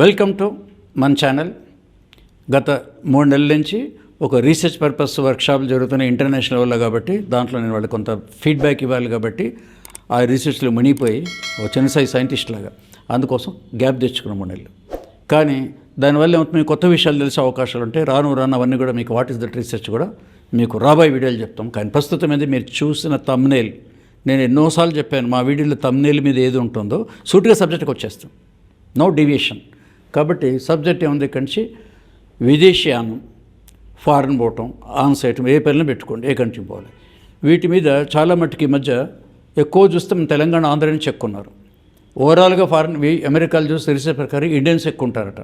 Welcome to మన channel. గత 3 నెలల నుంచి ఒక రీసెర్చ్ పర్పస్ వర్క్షాప్లు జరుగుతున్నాయి ఇంటర్నేషనల్ లెవెల్లో, కాబట్టి దాంట్లో నేను వాళ్ళకి కొంత ఫీడ్బ్యాక్ ఇవ్వాలి. కాబట్టి ఆ రీసెర్చ్లో మునిగిపోయి ఒక చిన్న సైజ్ సైంటిస్ట్ లాగా అందుకోసం గ్యాప్ తెచ్చుకున్నాం 3 నెలలు. కానీ దానివల్ల ఏమవుతుంది, మీకు కొత్త విషయాలు తెలిసే అవకాశాలు ఉంటాయి. రాను అవన్నీ కూడా మీకు వాట్ ఈస్ దట్ రీసెర్చ్ కూడా మీకు రాబోయే వీడియోలు చెప్తాం. కానీ ప్రస్తుతం మీద మీరు చూసిన థంబ్నెయిల్, నేను ఎన్నోసార్లు చెప్పాను, మా వీడియోలో థంబ్నెయిల్ మీద ఏది ఉంటుందో సూటిగా సబ్జెక్ట్కి వచ్చేస్తాం, నో డీవియేషన్. కాబట్టి సబ్జెక్ట్ ఏముంది, ఇక్కడి నుంచి విదేశీయానం, ఫారెన్ పోవటం, ఆన్ సైట్ ఏ పేర్లను పెట్టుకోండి, ఏ కంట్రీ పోవాలి. వీటి మీద చాలా మట్టుకు ఈ మధ్య ఎక్కువ చూస్తే మన తెలంగాణ, ఆంధ్ర నుంచి ఎక్కువ ఉన్నారు. ఓవరాల్గా ఫారెన్ అమెరికాలు చూస్తే రీసెర్చ్ ప్రకారం ఇండియన్స్ ఎక్కువ ఉంటారట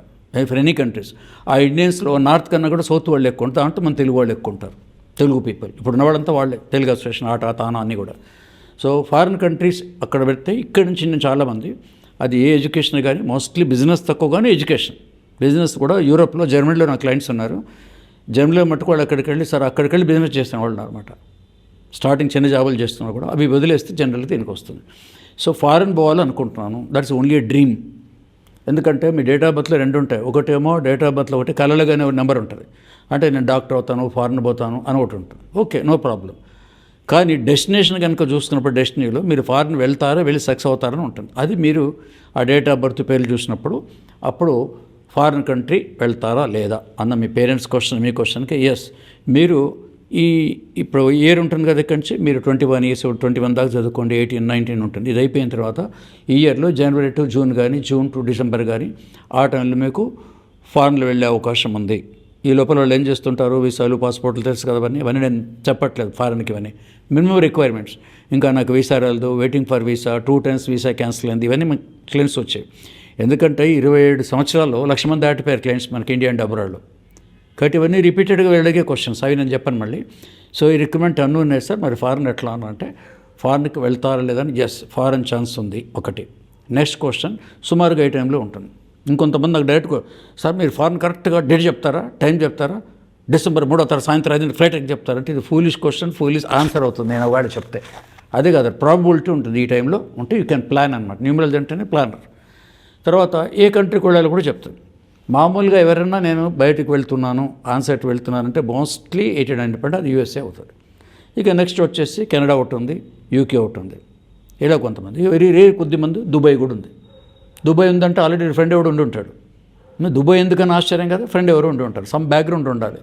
ఫర్ ఎనీ కంట్రీస్. ఆ ఇండియన్స్లో నార్త్ కన్నా కూడా సౌత్ వాళ్ళు ఎక్కువ ఉంటారు, అంటే మన తెలుగు వాళ్ళు ఎక్కువ ఉంటారు, తెలుగు పీపుల్. ఇప్పుడు ఉన్నవాళ్ళంతా వాళ్ళే, తెలుగు అసోసియేషన్, ఆట తానా అన్నీ కూడా. సో ఫారిన్ కంట్రీస్ అక్కడ పెడితే ఇక్కడి నుంచి నేను చాలామంది, అది ఏ ఎడ్యుకేషన్ కానీ, మోస్ట్లీ బిజినెస్ తక్కువ కానీ ఎడ్యుకేషన్. బిజినెస్ కూడా యూరోప్లో, జర్మనీలో నా క్లయింట్స్ ఉన్నారు. జర్మనీలో మట్టుకు వాళ్ళు అక్కడికి వెళ్ళి, సార్ అక్కడికి వెళ్ళి బిజినెస్ చేస్తున్న వాళ్ళు అనమాట. స్టార్టింగ్ చిన్న జాబులు చేస్తున్నారు కూడా, అవి వదిలేస్తే జనరల్గా దీనికి వస్తుంది. సో ఫారెన్ పోవాలనుకుంటున్నాను, దట్స్ ఓన్లీ ఏ డ్రీమ్. ఎందుకంటే మీ డేట్ ఆఫ్ బర్త్లో 2 ఉంటాయి. ఒకటేమో డేట్ ఆఫ్ బర్త్లో ఒకటి కలలుగానే నెంబర్ ఉంటుంది, అంటే నేను డాక్టర్ అవుతాను, ఫారెన్ పోతాను అని ఒకటి ఉంటుంది. Okay, no problem. కానీ డెస్టినేషన్ కనుక చూస్తున్నప్పుడు, డెస్టినీలో మీరు ఫారెన్ వెళ్తారా, వెళ్ళి సక్సెస్ అవుతారని ఉంటుంది. అది మీరు ఆ డేట్ ఆఫ్ బర్త్ పేర్లు చూసినప్పుడు, అప్పుడు ఫారిన్ కంట్రీ వెళ్తారా లేదా అన్న మీ పేరెంట్స్ క్వశ్చన్, మీ క్వశ్చన్కి ఎస్. మీరు ఇప్పుడు ఇయర్ ఉంటుంది కదా, ఇక్కడి నుంచి మీరు 21 years, 21 దాకా చదువుకోండి, 18, 19 ఉంటుంది. ఇది అయిపోయిన తర్వాత ఈ ఇయర్లో జనవరి టు జూన్ కానీ, జూన్ టు డిసెంబర్ కానీ, ఆ టైంలో మీకు ఫారెన్లో వెళ్ళే అవకాశం ఉంది. ఈ లోపల వాళ్ళు ఏం చేస్తుంటారు, వీసాలు, పాస్పోర్ట్లు తెలుసు కదా, ఇవన్నీ నేను చెప్పట్లేదు. ఫారెన్కి ఇవన్నీ మినిమం రిక్వైర్మెంట్స్. ఇంకా నాకు వీసా రాలేదు, waiting for visa, 2 times visa cancel అయింది, ఇవన్నీ మనకి క్లయింట్స్ వచ్చాయి. ఎందుకంటే 27 సంవత్సరాల్లో 1,00,000 మంది దాటిపోయారు క్లయింట్స్ మనకి ఇండియా అండ్ అబ్రాడ్లో. కాబట్టి ఇవన్నీ రిపీటెడ్గా వెళ్ళగే క్వశ్చన్స్, అవి నేను చెప్పాను మళ్ళీ. సో ఈ రిక్రూట్మెంట్ అన్నీ ఉన్నాయి సార్, మరి ఫారెన్ ఎట్లా అంటే, ఫారెన్కి వెళ్తారా లేదని, ఎస్ ఫారెన్ ఛాన్స్ ఉంది ఒకటి. నెక్స్ట్ క్వశ్చన్ సుమారుగా ఏ టైంలో ఉంటుంది. ఇంకొంతమంది నాకు డైరెక్ట్గా, సార్ మీరు ఫారెన్ కరెక్ట్గా డేట్ చెప్తారా, టైం చెప్తారా, డిసెంబర్ 3వ తారీఖు సాయంత్రం 5 ఫ్లైట్ ఎక్కి చెప్తారంటే, ఇది ఫూలిష్ క్వశ్చన్, ఫూలిష్ ఆన్సర్ అవుతుంది నేను వాడు చెప్తే. అదే కాదు, ప్రాబబిలిటీ ఉంటుంది ఈ టైంలో ఉంటే, యూ కెన్ ప్లాన్ అనమాట. న్యూమరల్స్ అంటేనే ప్లానర్. తర్వాత ఏ కంట్రీకి వెళ్ళాలో కూడా చెప్తాను. మామూలుగా ఎవరైనా నేను బయటకు వెళ్తున్నాను, ఆన్సైట్ వెళ్తున్నానంటే మోస్ట్లీ 89% అది యూఎస్ఏ అవుతుంది. ఇక నెక్స్ట్ వచ్చేసి కెనడా ఒకటి ఉంది, యూకే ఒకటి ఉంది. ఇలా కొంతమంది వెరీ రేర్ కొద్దిమంది దుబాయ్ కూడా ఉంది. దుబాయ్ ఉందంటే ఆల్రెడీ ఫ్రెండ్ ఎవడు ఉండి ఉంటాడు. దుబాయ్ ఎందుకని ఆశ్చర్యం కదా, ఫ్రెండ్ ఎవరు ఉండి ఉంటారు, సమ్ బ్యాక్గ్రౌండ్ ఉండాలి.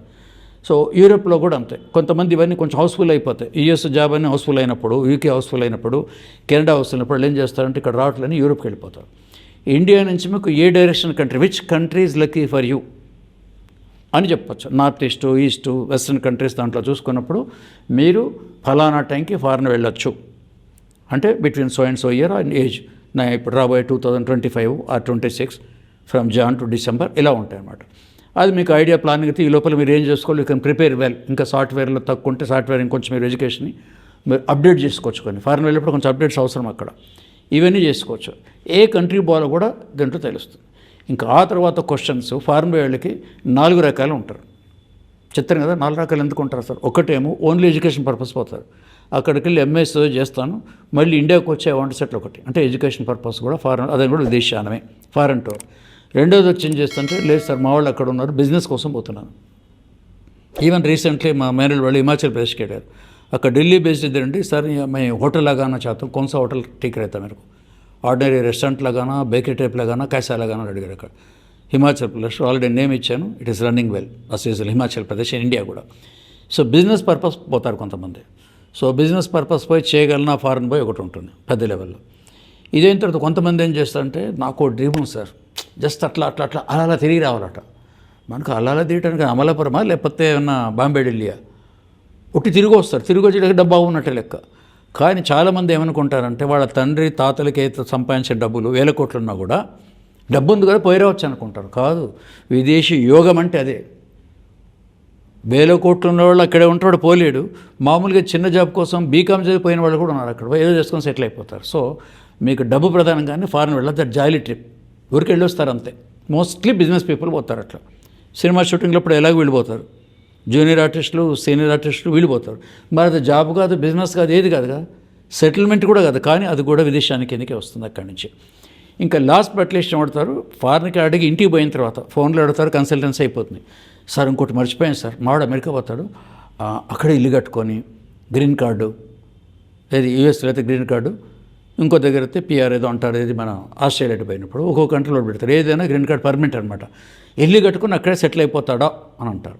సో యూరోప్లో కూడా అంతే. కొంతమంది ఇవన్నీ కొంచెం హౌస్ఫుల్ అయిపోతాయి. యూఎస్ జాబ్ అని హౌస్ఫుల్ అయినప్పుడు, యూకే హౌస్ఫుల్ అయినప్పుడు, కెనడా హౌస్ఫుల్ అయినప్పుడు వాళ్ళు ఏం చేస్తారంటే ఇక్కడ రావట్లని యూరోప్కి వెళ్ళిపోతారు. ఇండియా నుంచి మీకు ఏ direction country, which country is lucky for you అని చెప్పచ్చు. North east, east, western countries దాంట్లో చూసుకున్నప్పుడు మీరు ఫలానా టైంకి ఫారెన్ వెళ్ళొచ్చు. అంటే between so and so year and age. నా ఇప్పుడు రాబోయే 2025 or 26 from Jan to December ఇలా ఉంటాయి అన్నమాట. అది మీకు ఐడియా ప్లానింగ్ అయితే ఈ లోపల మీరు ఏం చేసుకోవాలి, యూ కెన్ ప్రిపేర్ వెల్. ఇంకా సాఫ్ట్వేర్లో తక్కువ ఉంటే సాఫ్ట్వేర్ ఇంకొంచెం మీరు ఎడ్యుకేషన్ని మీరు అప్డేట్ చేసుకోవచ్చు. కొన్ని ఫారెన్ వెళ్ళినప్పుడు కొంచెం అప్డేట్స్ అవసరం అక్కడ. ఇవన్నీ చేసుకోవచ్చు. ఏ కంట్రీ పోవాలో కూడా దీంట్లో తెలుస్తుంది. ఇంకా ఆ తర్వాత క్వశ్చన్స్, ఫారెన్ వాళ్ళకి 4 రకాలు ఉంటారు. చెప్తాను కదా 4 రకాలు ఎందుకు ఉంటారు సార్. ఒకటేమో ఓన్లీ ఎడ్యుకేషన్ పర్పస్ పోతారు, అక్కడికి వెళ్ళి ఎంఎస్ చేస్తాను, మళ్ళీ ఇండియాకి వచ్చే వంట సెట్లు ఒకటి, అంటే ఎడ్యుకేషన్ పర్పస్ కూడా ఫారెన్, అదే కూడా విదేశానమే ఫారెన్ టూర్. రెండోది వచ్చి ఏం చేస్తుంటే, లేదు సార్ మా వాళ్ళు అక్కడ ఉన్నారు, బిజినెస్ కోసం పోతున్నాను. ఈవెన్ రీసెంట్లీ మా మేనల్ వాళ్ళు హిమాచల్ ప్రదేశ్కి వెళ్ళారు. అక్కడ ఢిల్లీ బేస్డ్ ఇద్దరండి, సార్ मैं होटल लगाना चाहता हूँ, कौन सा होटल ठीक रहता है मेरे को, ఆర్డినరీ రెస్టారెంట్ लगाना, బేకరీ టైప్ लगाना, कैसा लगाना అడిగారు. అక్కడ హిమాచల్ ప్రదేశ్ ఆల్రెడీ నేమ్ ఇచ్చాను, it is running well as usual Himachal Pradesh, India కూడా. సో బిజినెస్ పర్పస్ పోతారు కొంతమంది. సో బిజినెస్ పర్పస్ పోయి చేయగలనా ఫారెన్ పోయి ఒకటి ఉంటుంది పెద్ద లెవెల్లో. ఇదేం తర్వాత కొంతమంది ఏం చేస్తారంటే, నాకు డ్రీమ్ ఉంది సార్, జస్ట్ అట్లా అట్లా అట్లా అలా తిరిగి రావాలట. మనకు అలా తిరగడానికి అమలాపురమా లేకపోతే ఏమన్నా బాంబే ఢిల్లీయా, ఒకటి తిరిగి వస్తారు, తిరిగి వచ్చేటప్పుడు డబ్బు బాగున్నట్టే లెక్క. కానీ చాలామంది ఏమనుకుంటారంటే, వాళ్ళ తండ్రి తాతలకి అయితే సంపాదించే డబ్బులు 1000 కోట్లు ఉన్నా కూడా డబ్బు ఉంది కదా పోయి రావచ్చు అనుకుంటారు. కాదు, విదేశీ యోగం అంటే అదే. 1000 కోట్లు ఉన్న వాళ్ళు అక్కడే ఉంటాడు, పోలేడు. మామూలుగా చిన్న జాబ్ కోసం బీకామ్ చదివిపోయిన వాళ్ళు కూడా ఉన్నారు, అక్కడ ఏదో చేసుకొని సెటిల్ అయిపోతారు. సో మీకు డబ్బు ప్రధానంగానే ఫారెన్ వెళ్ళదు, దట్ జాలీ ట్రిప్, ఊరికి వెళ్ళి వస్తారు అంతే. మోస్ట్లీ బిజినెస్ పీపుల్ పోతారు అట్లా. సినిమా షూటింగ్లో ఇప్పుడు ఎలాగో వెళ్ళిపోతారు, జూనియర్ ఆర్టిస్టులు, సీనియర్ ఆర్టిస్టులు వీళ్ళిపోతారు. మరి అది జాబ్ కాదు, బిజినెస్ కాదు, ఏది కాదుగా, సెటిల్మెంట్ కూడా కాదు, కానీ అది కూడా విదేశానికి కిందకే వస్తుంది అక్కడి నుంచి. ఇంకా లాస్ట్ బట్ లిస్ట్ ఏమడతారు, ఫారెన్కి అడిగి ఇంటికి పోయిన తర్వాత ఫోన్లో అడుగుతారు, కన్సల్టెన్సీ అయిపోతుంది. సార్ ఇంకోటి మర్చిపోయాను సార్, మావాడు అమెరికా పోతాడు, అక్కడే ఇల్లు కట్టుకొని గ్రీన్ కార్డు, ఏది యూఎస్లో అయితే గ్రీన్ కార్డు, ఇంకో దగ్గర అయితే పిఆర్ ఏదో అంటారు, ఏది మన ఆస్ట్రేలియాకి పోయినప్పుడు ఒక్కొక్క కంట్రీలో పెడతారు, ఏదైనా గ్రీన్ కార్డ్ పర్మనెంట్ అనమాట. ఇల్లు కట్టుకుని అక్కడే సెటిల్ అయిపోతాడా అని అంటారు.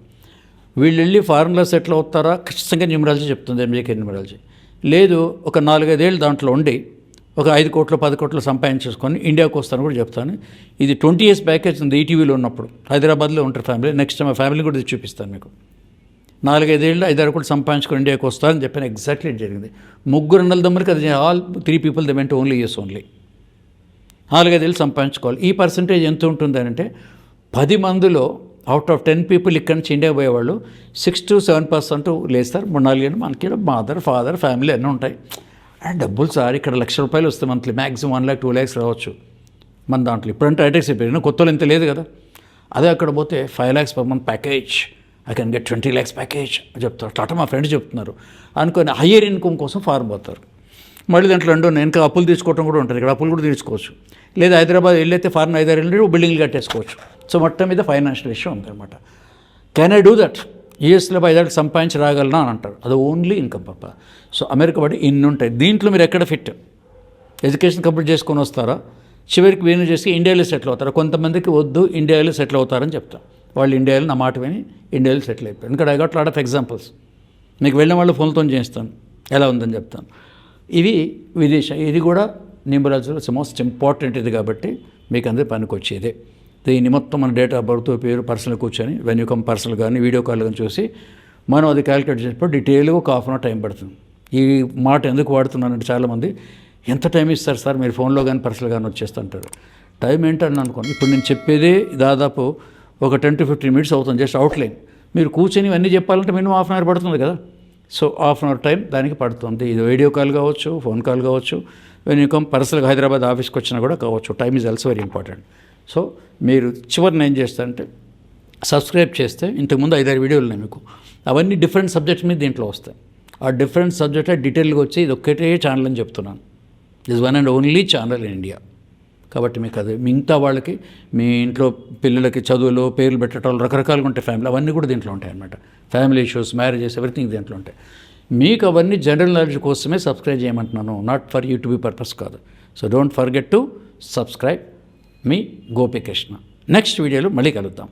వీళ్ళు వెళ్ళి ఫారెన్లో సెటిల్ అవుతారా, ఖచ్చితంగా న్యూమరాలజీ చెప్తుంది, ఎంజేకే న్యూమరాలజీ. లేదు ఒక 4-5 ఏళ్ళు దాంట్లో ఉండి ఒక 5 కోట్లు 10 కోట్లు సంపాదించేసుకొని ఇండియాకు వస్తాను కూడా చెప్తాను. ఇది 20 years ప్యాకేజ్ ఉంది ఈటీవీలో ఉన్నప్పుడు. హైదరాబాద్లో ఉంటారు ఫ్యామిలీ, నెక్స్ట్ మా ఫ్యామిలీ కూడా చూపిస్తాను మీకు. 4-5 ఏళ్ళు 5-6 కోట్లు సంపాదించుకొని ఇండియాకు వస్తారని చెప్పాను. ఎగ్జాక్ట్లీ ఇది జరిగింది. 3 అన్నదమ్ములకి అది ఆల్ 3 people దే వెంట ఓన్లీ ఇయర్స్ ఓన్లీ. 4-5 ఏళ్ళు సంపాదించుకోవాలి. ఈ పర్సంటేజ్ ఎంత ఉంటుంది అంటే 10 మందిలో అవుట్ ఆఫ్ 10 people ఇక్కడి నుంచి ఇండియా పోయేవాళ్ళు 6-7% లేస్తారు. 3-4 ఏళ్ళు మనకి మదర్ ఫాదర్ ఫ్యామిలీ అన్నీ ఉంటాయి. అండ్ డబ్బులు సార్ ఇక్కడ ₹1,00,000 వస్తాయి మంత్లీ, మ్యాక్సిమం 1 lakh 2 lakhs రావచ్చు మన దాంట్లో. ఇప్పుడంటే హైటెక్స్ అయిపోయింది, కొత్తలో ఇంత లేదు కదా. అదే అక్కడ పోతే 5 lakhs per month package, I can get 20 lakhs package చెప్తారు. అట్లా మా ఫ్రెండ్స్ చెప్తున్నారు అనుకొని హయ్యర్ ఇన్కమ్ కోసం ఫారెన్ పోతారు. మళ్ళీ దాంట్లో ఇంకా అప్పులు తీసుకోవడం కూడా ఉంటుంది, ఇక్కడ అప్పులు కూడా తీసుకోవచ్చు. లేదా హైదరాబాద్ వెళ్ళైతే ఫారెన్ 5-6 ఏళ్ళు బిల్డింగ్లు కట్టేసుకోవచ్చు. సో మొత్తం మీద ఫైనాన్షియల్ ఇష్యూ ఉందన్నమాట. Can I do that? యూఎస్లో 5 ఏళ్ళకి సంపాదించి రాగలనా అని అంటారు. అది ఓన్లీ ఇన్కమ్ పప్ప. సో అమెరికా బట్టి ఇన్ని ఉంటాయి. దీంట్లో మీరు ఎక్కడ ఫిట్? ఎడ్యుకేషన్ కంప్లీట్ చేసుకొని వస్తారా, చివరికి వేణు చేసి ఇండియాలో సెటిల్ అవుతారా? కొంతమందికి వద్దు ఇండియాలో సెటిల్ అవుతారని చెప్తారు. వాళ్ళు ఇండియాలో నా మాట విని ఇండియాలో సెటిల్ అయిపోయారు. ఎందుకంటే I got lot of examples. మీకు వెళ్ళిన వాళ్ళు ఫోన్తో చేస్తాను, ఎలా ఉందని చెప్తాను. ఇవి విదేశం, ఇది కూడా న్యూమరాలజీలో మోస్ట్ ఇంపార్టెంట్ ఇది కాబట్టి మీకు అందరి పనికి వచ్చేదే. దీన్ని మొత్తం మన డేట్ ఆఫ్ బర్త్ పేరు పర్సనల్ కూర్చొని వెన్యూ కమ్ పర్సనల్ కానీ వీడియో కాల్ కానీ చూసి మనం అది క్యాలిక్యులేట్ చేసినప్పుడు డీటెయిల్గా ఒక ½ hour టైం పడుతుంది. ఈ మాట ఎందుకు వాడుతున్నానంటే చాలామంది ఎంత టైం ఇస్తారు సార్ మీరు ఫోన్లో కానీ పర్సనల్ కానీ వచ్చేస్తుంటారు. టైం ఏంటని అనుకోండి, ఇప్పుడు నేను చెప్పేదే దాదాపు ఒక 10 to 15 minutes అవుతుంది జస్ట్ అవుట్లైన్. మీరు కూర్చొని ఇవన్నీ చెప్పాలంటే మినిమం ½ hour పడుతుంది కదా. సో ½ hour టైం దానికి పడుతుంది. ఇది వీడియో కాల్ కావచ్చు, ఫోన్ కాల్ కావచ్చు, వెన్యూ కమ్ పర్సనల్గా హైదరాబాద్ ఆఫీస్కి వచ్చినా కూడా కావచ్చు. Time is also very important. So మీరు చివరిని ఏం చేస్తారంటే సబ్స్క్రైబ్ చేస్తే ఇంతకుముందు 5-6 వీడియోలు ఉన్నాయి మీకు, అవన్నీ డిఫరెంట్ సబ్జెక్ట్స్ మీద దీంట్లో వస్తాయి. ఆ డిఫరెంట్ సబ్జెక్ట్ డీటెయిల్గా వచ్చి ఇది ఒక్కటే ఛానల్ అని చెప్తున్నాను. This one and only channel in India. కాబట్టి మీకు అది మిగతా వాళ్ళకి మీ ఇంట్లో పిల్లలకి చదువులు పేర్లు పెట్టడం రకరకాలుగా ఉంటాయి ఫ్యామిలీ, అవన్నీ కూడా దీంట్లో ఉంటాయి అన్నమాట. ఫ్యామిలీ ఇష్యూస్, మ్యారేజెస్, ఎవ్రీథింగ్ దీంట్లో ఉంటాయి. మీకు అవన్నీ జనరల్ నాలెడ్జ్ కోసమే సబ్స్క్రైబ్ చేయమంటున్నాను, నాట్ ఫర్ యూట్యూబ్ పర్పస్ కాదు. So don't forget to subscribe. మీ గోపికృష్ణ. నెక్స్ట్ వీడియోలో మళ్ళీ కలుద్దాం.